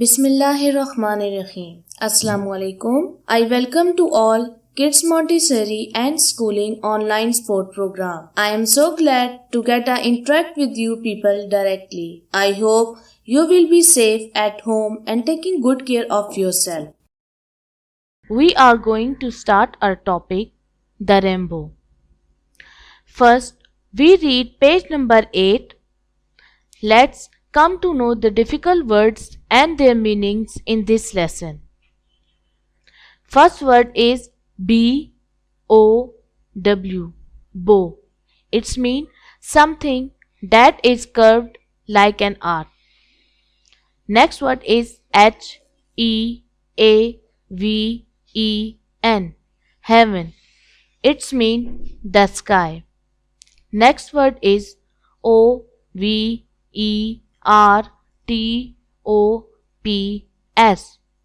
Bismillahirrahmanirrahim. Assalamu alaikum. I welcome to all Kids Montessori and Schooling online sport program. I am so glad to get to interact with you people directly. I hope you will be safe at home and taking good care of yourself. We are going to start our topic, the rainbow. First, we read page number 8. Let's come to know the difficult words and their meanings in this lesson. First word is B-O-W, bow. It means something that is curved like an arc. Next word is H-E-A-V-E-N, heaven. It means the sky. Next word is O-V-E-R-T-O-P-S,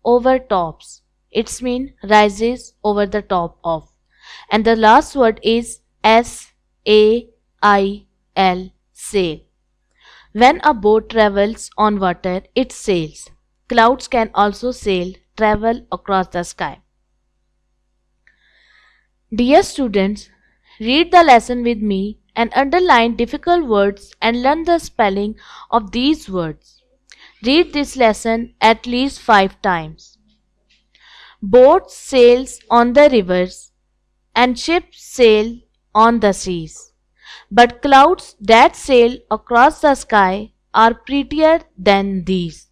overtops. It means rises over the top of. And the last word is S-A-I-L, sail. When a boat travels on water, it sails. Clouds can also sail, travel across the sky. Dear students, read the lesson with me and underline difficult words and learn the spelling of these words. Read this lesson at least 5 times. Boats sail on the rivers and ships sail on the seas. But clouds that sail across the sky are prettier than these.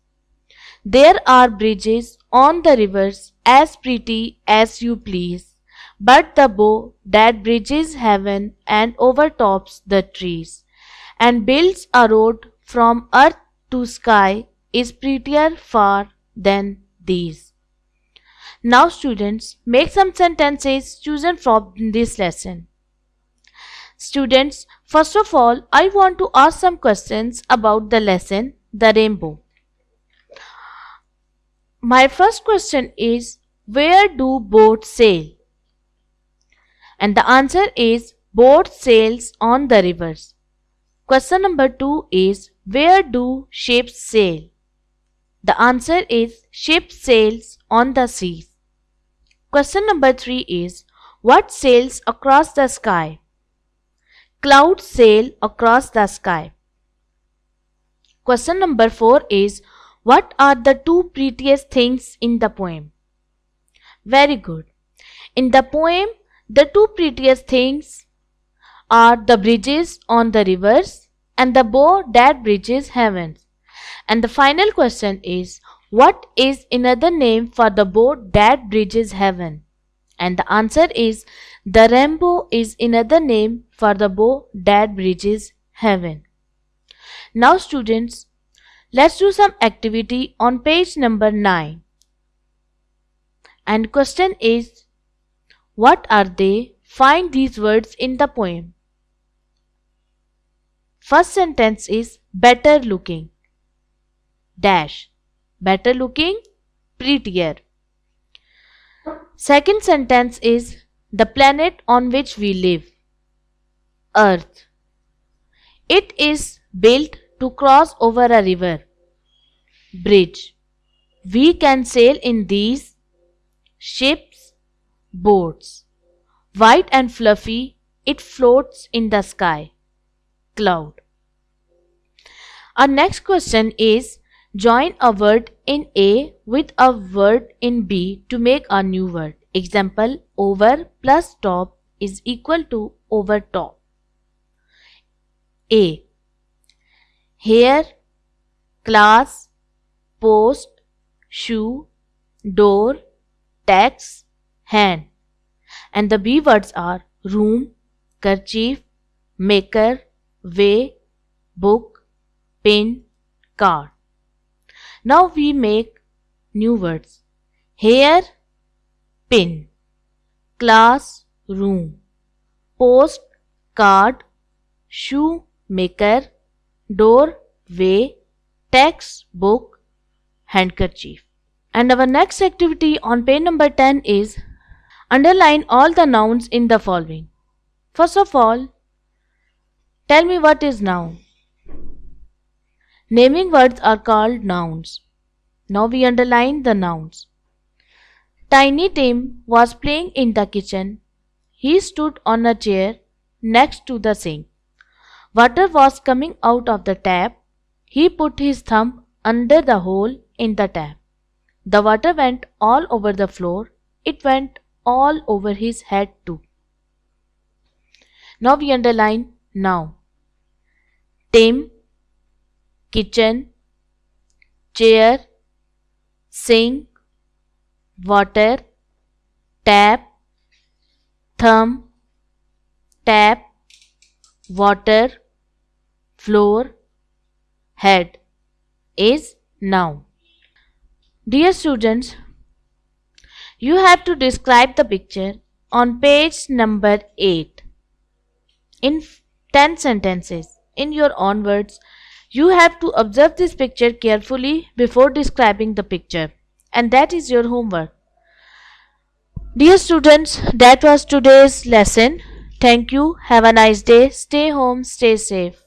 There are bridges on the rivers as pretty as you please, but the bow that bridges heaven and overtops the trees and builds a road from earth to sky is prettier far than these. Now students, make some sentences chosen from this lesson. Students, first of all, I want to ask some questions about the lesson, the rainbow. My first question is, where do boats sail? And the answer is, boats sails on the rivers. Question number 2 is, where do ships sail? The answer is, ships sails on the seas. Question number 3 is, what sails across the sky? Clouds sail across the sky. Question number 4 is, what are the 2 prettiest things in the poem? Very good. In the poem, the 2 prettiest things are the bridges on the rivers and the bow that bridges heavens. And the final question is, what is another name for the bow that bridges heaven? And the answer is, the rainbow is another name for the bow that bridges heaven. Now students, let's do some activity on page number 9. And question is, what are they? Find these words in the poem. First sentence is, better looking. Dash. Better looking, prettier. Second sentence is, the planet on which we live. Earth. It is built to cross over a river. Bridge. We can sail in these. Ships, boats. White and fluffy, it floats in the sky. Cloud. Our next question is, join a word in A with a word in B to make a new word. Example, over plus top is equal to overtop. A. Hair, class, post, shoe, door, tax, hand. And the B words are room, kerchief, maker, way, book, pin, card. Now we make new words. Hair, pin, class, room, post, card, shoe, maker, door, way, text, book, handkerchief. And our next activity on page number 10 is, underline all the nouns in the following. First of all, tell me what is noun. Naming words are called nouns. Now we underline the nouns. Tiny Tim was playing in the kitchen. He stood on a chair next to the sink. Water was coming out of the tap. He put his thumb under the hole in the tap. The water went all over the floor. It went all over his head too. Now we underline noun. Tim, kitchen, chair, sink, water, tap, thumb, tap, water, floor, head is noun. Dear students, you have to describe the picture on page number 8 in 10 sentences. In your own words, you have to observe this picture carefully before describing the picture, and that is your homework. Dear students, that was today's lesson. Thank you. Have a nice day. Stay home, stay safe.